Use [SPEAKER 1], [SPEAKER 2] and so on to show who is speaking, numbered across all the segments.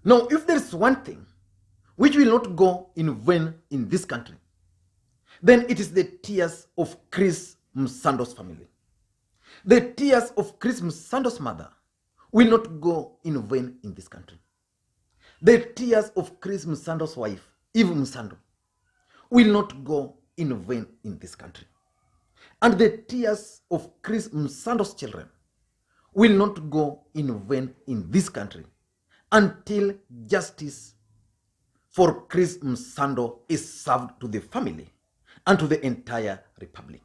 [SPEAKER 1] Now, if there is one thing which will not go in vain in this country, then it is the tears of Chris Msando's family. The tears of Chris Msando's mother will not go in vain in this country. The tears of Chris Msando's wife, Eve Msando, will not go in vain in this country. And the tears of Chris Msando's children will not go in vain in this country until justice for Chris Msando is served to the family and to the entire republic.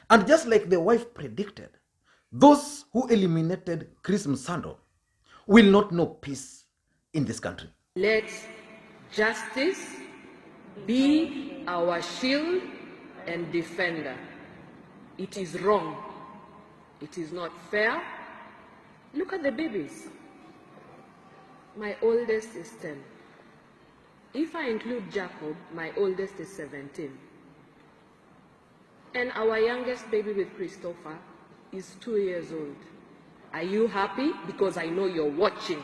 [SPEAKER 1] And just like the wife predicted, those who eliminated Chris Msando will not know peace in this country.
[SPEAKER 2] Let justice be our shield and defender. It is wrong. It is not fair. Look at the babies. My oldest is 10. If I include Jacob, my oldest is 17. And our youngest baby with Christopher is 2 years old. Are you happy? Because I know you're watching.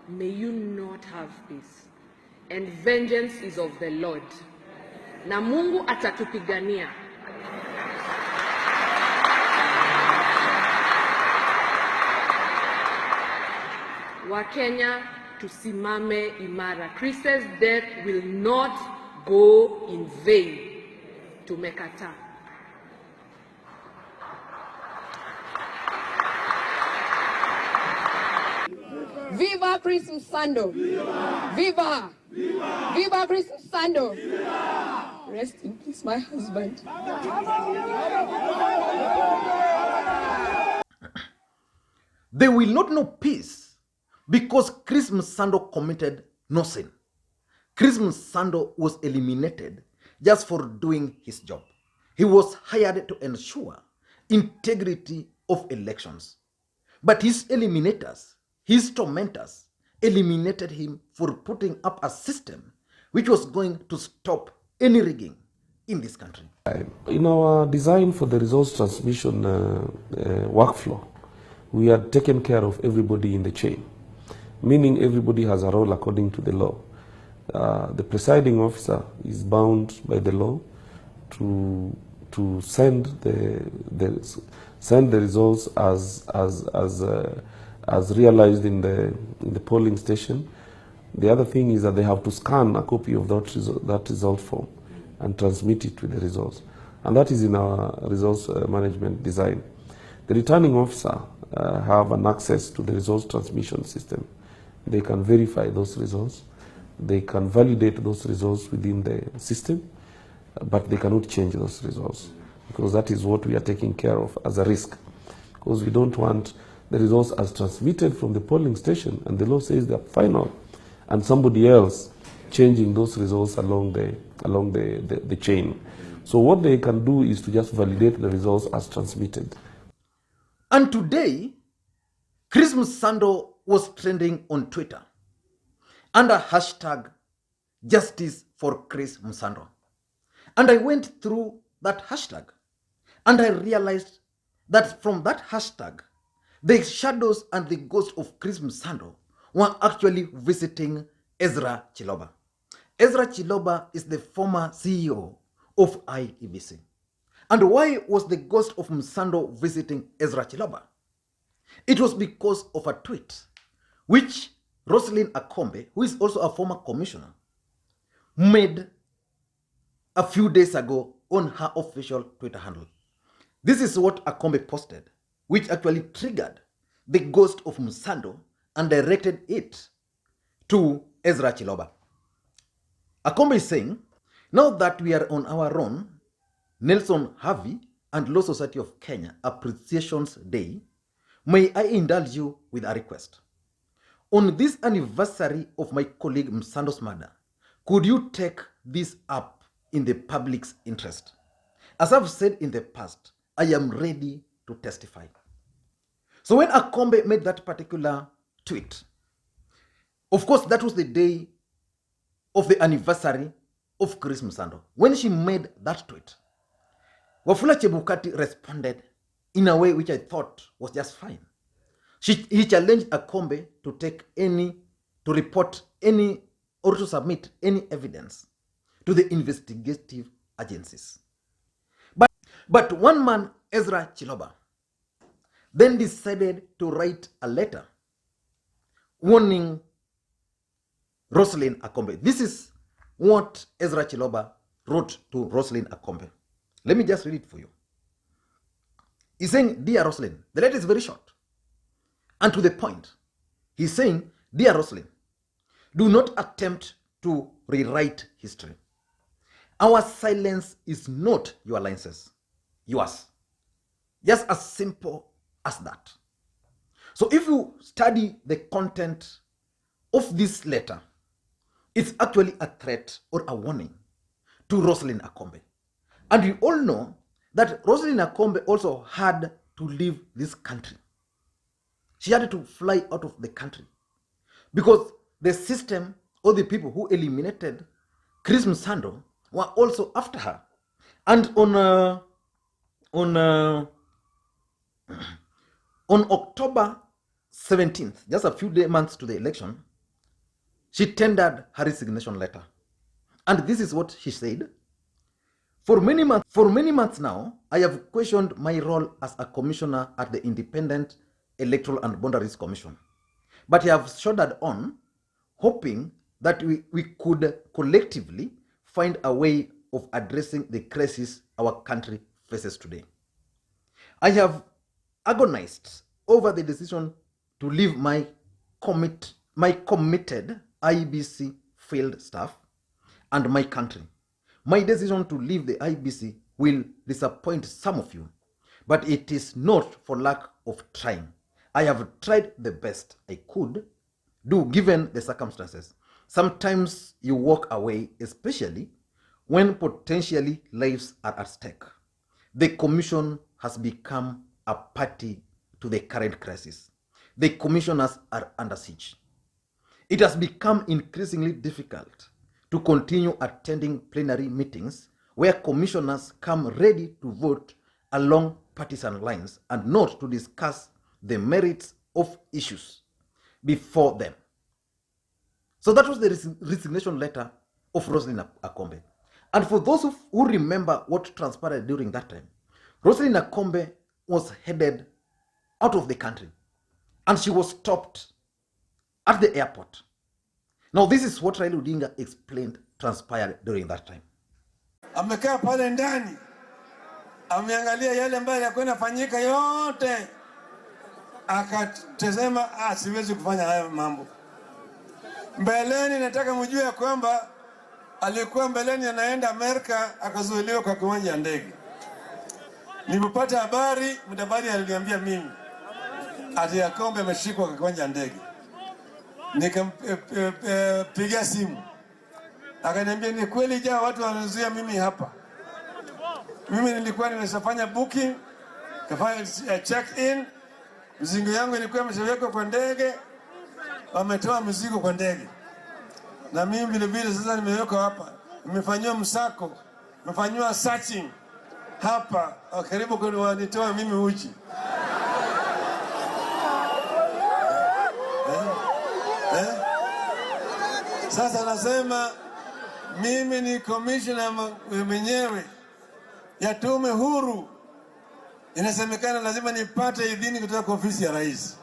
[SPEAKER 2] May you not have peace. And vengeance is of the Lord. Na Mungu atatupigania. Wakenya tusimame imara. Chris's death will not go in vain. Tumekataa.
[SPEAKER 3] Viva Chris Msando! Viva! Viva! Viva! Viva Chris Msando! Viva! Rest in peace, my husband.
[SPEAKER 1] They will not know peace because Chris Msando committed no sin. Chris Msando was eliminated just for doing his job. He was hired to ensure integrity of elections. But his eliminators, his tormentors, eliminated him for putting up a system which was going to stop any rigging in this country.
[SPEAKER 4] In our design for the resource transmission workflow, we had taken care of everybody in the chain, meaning everybody has a role according to the law. The presiding officer is bound by the law to send the results as realized in the polling station. The other thing is that they have to scan a copy of that result form and transmit it with the results, and that is in our resource management design. The returning officer have an access to the results transmission system. They can verify those results. They can validate those results within the system, but they cannot change those results, because that is what we are taking care of as a risk, because we don't want the results as transmitted from the polling station and the law says they're final, and somebody else changing those results along the chain. So what they can do is to just validate the results as transmitted.
[SPEAKER 1] And today, Chris Msando was trending on Twitter under hashtag Justice for Chris Msando. And I went through that hashtag and I realized that from that hashtag, the shadows and the ghost of Chris Msando were actually visiting Ezra Chiloba. Ezra Chiloba is the former CEO of IEBC. And why was the ghost of Msando visiting Ezra Chiloba? It was because of a tweet which Roselyn Akombe, who is also a former commissioner, made a few days ago on her official Twitter handle. This is what Akombe posted, which actually triggered the ghost of Msando and directed it to Ezra Chiloba. Akombe is saying, now that we are on our own, Nelson Harvey and Law Society of Kenya Appreciations Day, may I indulge you with a request. On this anniversary of my colleague Msando's murder, could you take this up in the public's interest? As I've said in the past, I am ready to testify. So when Akombe made that particular tweet, of course, that was the day of the anniversary of Chris Msando. When she made that tweet, Wafula Chebukati responded in a way which I thought was just fine. He challenged Akombe to report any, or to submit any evidence to the investigative agencies. But one man, Ezra Chiloba, then decided to write a letter warning Roselyn Akombe. This is what Ezra Chiloba wrote to Roselyn Akombe. Let me just read it for you. He's saying, "Dear Roselyn," the letter is very short and to the point. He's saying, "Dear Roselyn, do not attempt to rewrite history. Our silence is not your license, yours." Just as simple as that. So if you study the content of this letter, it's actually a threat or a warning to Roselyn Akombe. And you all know that Roselyn Akombe also had to leave this country. She had to fly out of the country because the system or the people who eliminated Chris Msando were also after her. And on October 17th, just a few months to the election, she tendered her resignation letter. And this is what she said. For many months now, I have questioned my role as a commissioner at the Independent Electoral and Boundaries Commission. But I have shouldered on, hoping that we could collectively find a way of addressing the crisis our country faces today. I have agonized over the decision to leave my committed IEBC field staff and my country. My decision to leave the IEBC will disappoint some of you, but it is not for lack of trying. I have tried the best I could do given the circumstances. Sometimes you walk away, especially when potentially lives are at stake. The commission has become a party to the current crisis. The commissioners are under siege. It has become increasingly difficult to continue attending plenary meetings where commissioners come ready to vote along partisan lines and not to discuss the merits of issues before them. So that was the resignation letter of Roselyn Akombe. And for those who remember what transpired during that time, Roselyn Akombe was headed out of the country and she was stopped at the airport. Now, this is what Raila Odinga explained transpired during that time.
[SPEAKER 5] Amekaa pale ndani, ameangalia yale ambayo yalikuwa yanafanyika yote, akatazama siwezi kufanya haya mambo. Mbeleni nataka mjue ya kwamba alikuwa mbeleni anaenda Amerika, akazuiliwa kwa kiwanja cha ndege. Nilipopata habari, mtabari aliniambia mimi ati Akombe ameshikwa kwa kiwanja cha ndege. Nikampigia simu, akaniambia ni kweli jana watu wanazuia mimi hapa. Mimi nilikuwa nimeshafanya booking, kafanya check in, mzigo yangu ilikuwa imeshawekwa kwa ndege, wametoa mzigo kwa ndege. Na mimi vile vile sasa nimewekwa hapa, nimefanywa msako, nimefanywa searching hapa, karibu kunitoa mimi uchi. Sasa nasema mimi ni commissioner mwenyewe ya tume huru. Inasemekana lazima nipate idhini kutoka kwa ofisi ya rais.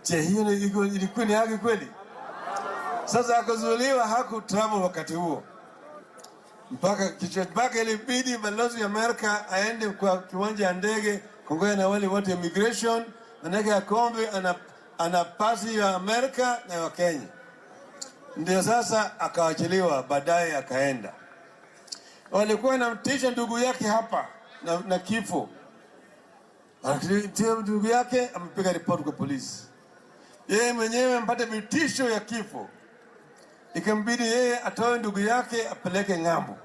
[SPEAKER 5] Je, hiyo ilikuwa ni haki kweli? Sasa akazuiliwa, hakutravel wakati huo. Mpaka ilibidi balozi ya Amerika aende kwa kiwanja ya ndege kungoja na wale wote immigration, manake Akombe ana pasi ya Amerika na ya Kenya. Ndio sasa akaachiliwa, baadaye akaenda. Walikuwa namtisha ndugu yake hapa na kifo. Ndugu yake amepiga ripoti kwa polisi. Yeye mwenyewe mpate vitisho ya kifo. Ikambidi yeye atoe ndugu yake apeleke ng'ambo.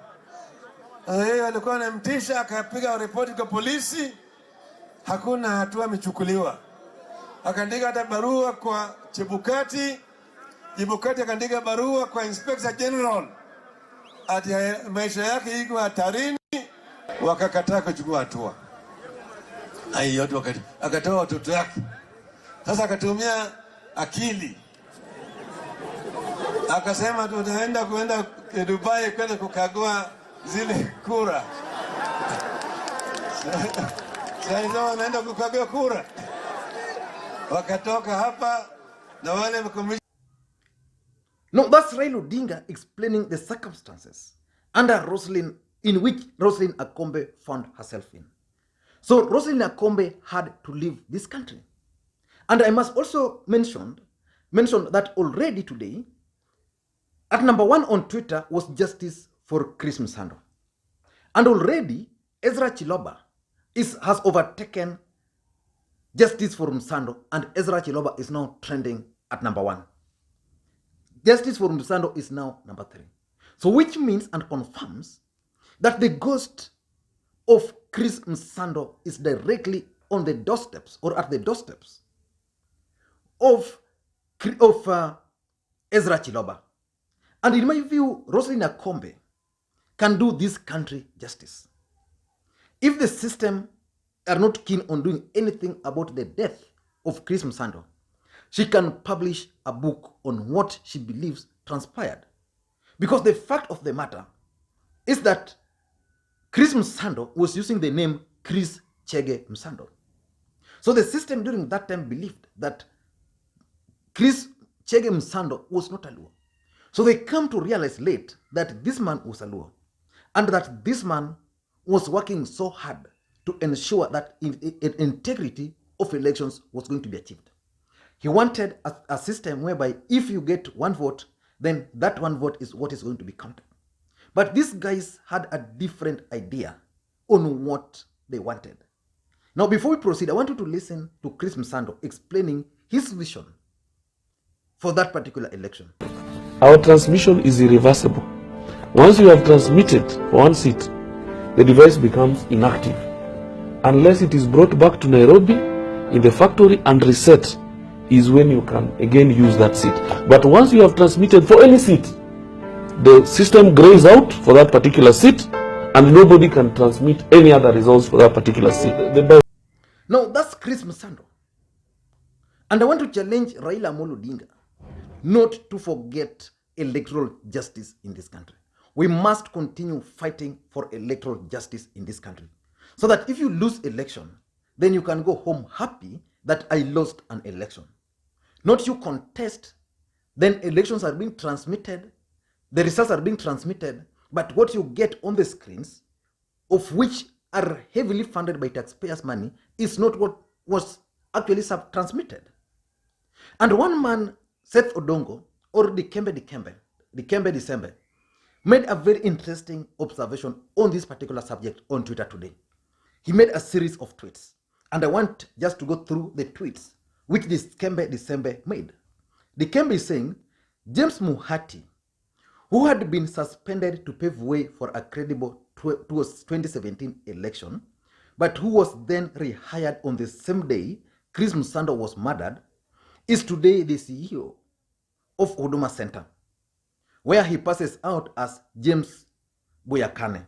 [SPEAKER 5] Yeye alikuwa anamtisha, akapiga ripoti kwa polisi, hakuna hatua imechukuliwa. Akaandika hata barua kwa Chebukati, Chebukati akaandika barua kwa Inspector General ati maisha yake iko hatarini, wakakataa kuchukua hatua. Yote wakati akatoa watoto wake Sasa akatumia akili, akasema tunaenda kwenda Dubai kwenda kukagua zile kura. Sasa wanaenda kukagua kura, wakatoka hapa na wale
[SPEAKER 1] No, that's Raila Odinga explaining the circumstances in which Roselyn Akombe found herself in. So Roselyn Akombe had to leave this country. And I must also mention that already today, at number 1 on Twitter was Justice for Chris Msando. And already Ezra Chiloba has overtaken Justice for Msando, and Ezra Chiloba is now trending at number 1. Justice for Msando is now number 3. So which means and confirms that the ghost of Chris Msando is directly on the doorsteps or at the doorsteps of Ezra Chiloba. And in my view, Roselyn Akombe can do this country justice. If the system are not keen on doing anything about the death of Chris Msando, she can publish a book on what she believes transpired. Because the fact of the matter is that Chris Msando was using the name Chris Chege Msando. So the system during that time believed that Chris Chege Msando was not a Luo. So they come to realize late that this man was a Luo, and that this man was working so hard to ensure that integrity of elections was going to be achieved. He wanted a system whereby if you get 1 vote, then that 1 vote is what is going to be counted. But these guys had a different idea on what they wanted. Now, before we proceed, I want you to listen to Chris Msando explaining his vision for that particular election.
[SPEAKER 4] Our transmission is irreversible. Once you have transmitted for 1 seat, the device becomes inactive unless it is brought back to Nairobi in the factory and reset. Is when you can again use that seat. But once you have transmitted for any seat, the system grays out for that particular seat, and nobody can transmit any other results for that particular seat.
[SPEAKER 1] Now that's Chris Msando. And I want to challenge Raila Odinga not to forget electoral justice in this country. We must continue fighting for electoral justice in this country, so that if you lose election, then you can go home happy that I lost an election. Not you contest, then elections are being transmitted, the results are being transmitted, but what you get on the screens, of which are heavily funded by taxpayers' money, is not what was actually transmitted. And one man, Seth Odongo, or Dikembe, made a very interesting observation on this particular subject on Twitter today. He made a series of tweets, and I want just to go through the tweets which this Dikembe made. Dikembe is saying, James Muhati, who had been suspended to pave way for a credible 2017 election, but who was then rehired on the same day Chris Msando was murdered, is today the CEO of Huduma Center, where he passes out as James Boyakane.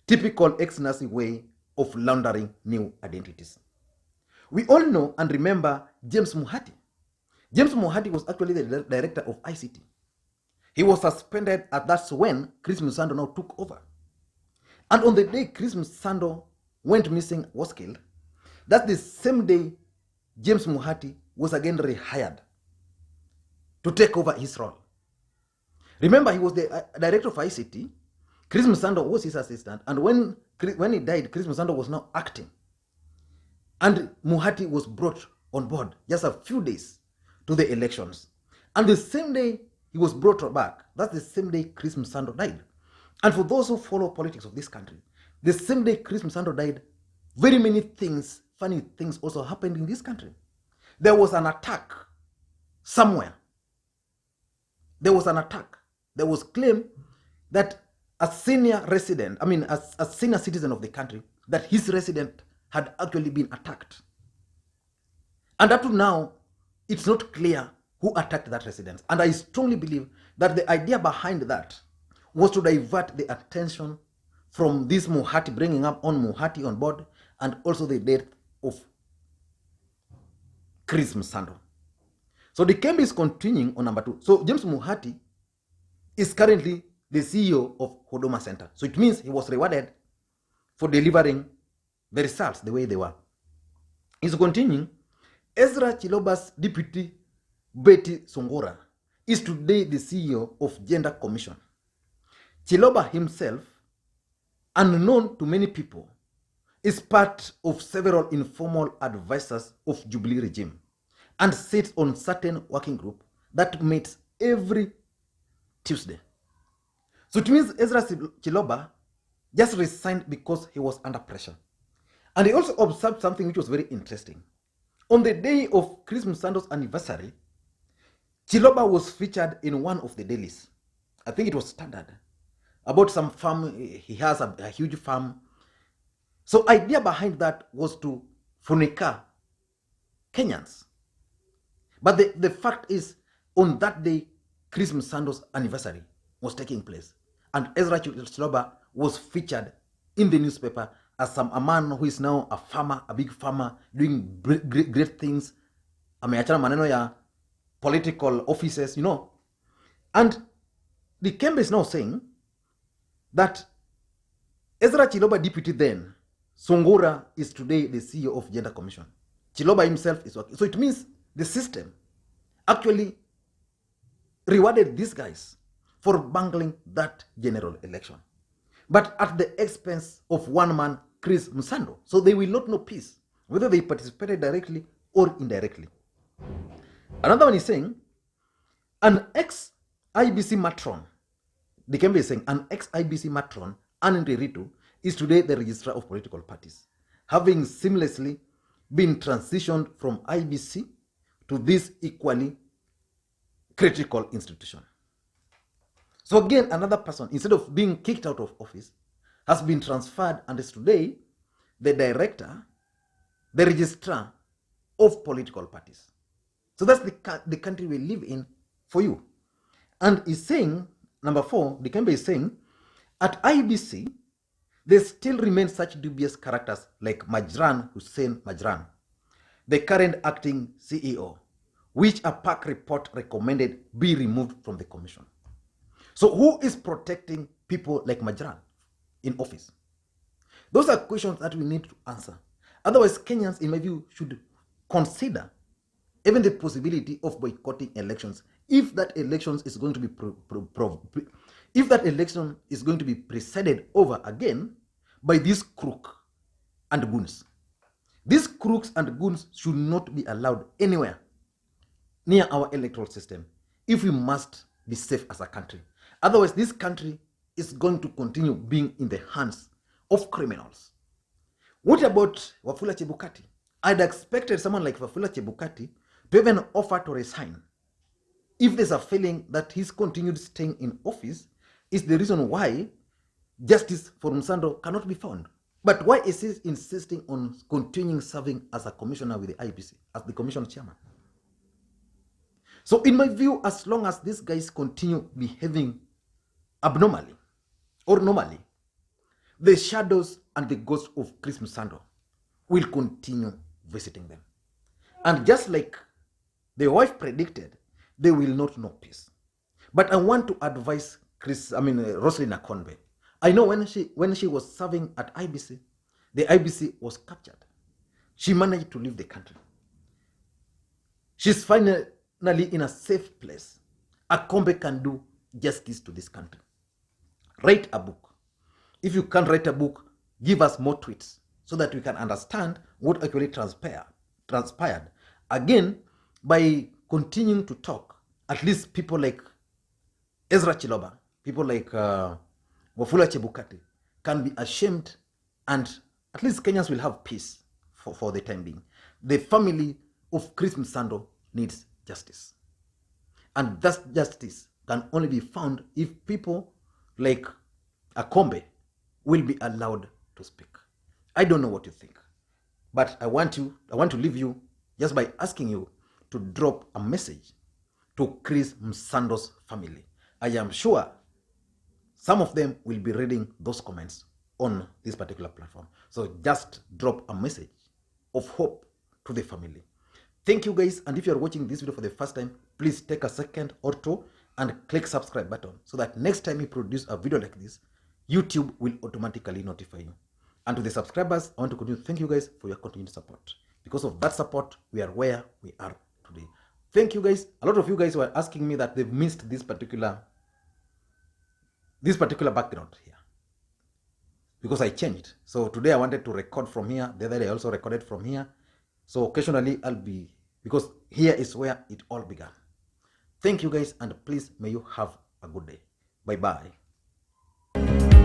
[SPEAKER 1] Typical ex-Nazi way of laundering new identities. We all know and remember James Muhati. James Muhati was actually the director of ICT. He was suspended, and that's when Chris Msando now took over. And on the day Chris Msando went missing, was killed, that's the same day James Muhati was again rehired to take over his role. Remember, he was the director of ICT. Chris Msando was his assistant, and when he died, Chris Msando was now acting. And Muhati was brought on board just a few days to the elections. And the same day he was brought back, that's the same day Chris Msando died. And for those who follow politics of this country, the same day Chris Msando died, very many things, funny things also happened in this country. There was an attack somewhere. There was an attack. There was claim that a senior resident, a senior citizen of the country, that his resident had actually been attacked. And up to now, it's not clear who attacked that residence. And I strongly believe that the idea behind that was to divert the attention from this Muhati, bringing up on Muhati on board, and also the death of Chris Msando. So the Kembe is continuing on number 2. So James Muhati is currently the CEO of Huduma Center. So it means he was rewarded for delivering the results the way they were. He's continuing. Ezra Chiloba's deputy, Betty Songora, is today the CEO of Gender Commission. Chiloba himself, unknown to many people, is part of several informal advisors of Jubilee regime and sits on certain working group that meets every Tuesday. So it means Ezra Chiloba just resigned because he was under pressure. And he also observed something which was very interesting. On the day of Chris Msando's anniversary, Chiloba was featured in one of the dailies. I think it was Standard, about some farm. He has a huge farm. So idea behind that was to funika Kenyans. But the fact is, on that day, Chris Msando's anniversary was taking place. And Ezra Chiloba was featured in the newspaper as a man who is now a farmer, a big farmer, doing great things. Ameachana maneno ya political offices, you know. And the Kembe is now saying that Ezra Chiloba deputy then, Songora, is today the CEO of Gender Commission. Chiloba himself is working. So it means the system actually rewarded these guys for bungling that general election, but at the expense of one man, Chris Msando. So they will not know peace, whether they participated directly or indirectly. Another one is saying, an ex-IBC matron, the Kembe is saying, an ex-IBC matron, Anne Ruto, is today the registrar of political parties, having seamlessly been transitioned from IBC to this equally critical institution. So again, another person, instead of being kicked out of office, has been transferred and is today the director, the registrar of political parties. So that's the country we live in for you. And he's saying, number 4, the Kembe is saying, at IEBC, there still remain such dubious characters like Majran Hussein Majran, the current acting CEO, which a PAC report recommended be removed from the commission. So who is protecting people like Majran in office? Those are questions that we need to answer. Otherwise, Kenyans, in my view, should consider even the possibility of boycotting elections if that election is going to be presided over again by these crooks and goons. These crooks and goons should not be allowed anywhere near our electoral system if we must be safe as a country. Otherwise, this country is going to continue being in the hands of criminals. What about Wafula Chebukati? I'd expected someone like Wafula Chebukati to even offer to resign if there's a feeling that his continued staying in office is the reason why justice for Msando cannot be found. But why is he insisting on continuing serving as a commissioner with the IEBC, as the commission chairman? So in my view, as long as these guys continue behaving abnormally or normally, the shadows and the ghost of Chris Msando will continue visiting them. And just like the wife predicted, they will not know peace. But I want to advise Roselyn Akombe. I know when she was serving at IEBC, the IEBC was captured. She managed to leave the country. She's finally in a safe place. Akombe can do justice to this country. Write a book. If you can't write a book, give us more tweets so that we can understand what actually transpired. Again, by continuing to talk, at least people like Ezra Chiloba, people like Wafula Chebukati can be ashamed, and at least Kenyans will have peace for the time being. The family of Chris Msando needs justice. And that justice can only be found if people like Akombe will be allowed to speak. I don't know what you think, but I want to leave you just by asking you to drop a message to Chris Msando's family. I am sure some of them will be reading those comments on this particular platform. So just drop a message of hope to the family. Thank you guys, and if you are watching this video for the first time, please take a second or two and click subscribe button so that next time you produce a video like this, YouTube will automatically notify you. And to the subscribers, I want to continue. Thank you guys for your continued support. Because of that support, we are where we are today. Thank you guys. A lot of you guys were asking me that they've missed this particular background here because I changed. So today I wanted to record from here. The other day I also recorded from here. So occasionally I'll be, because here is where it all began. Thank you guys, and please may you have a good day. Bye bye.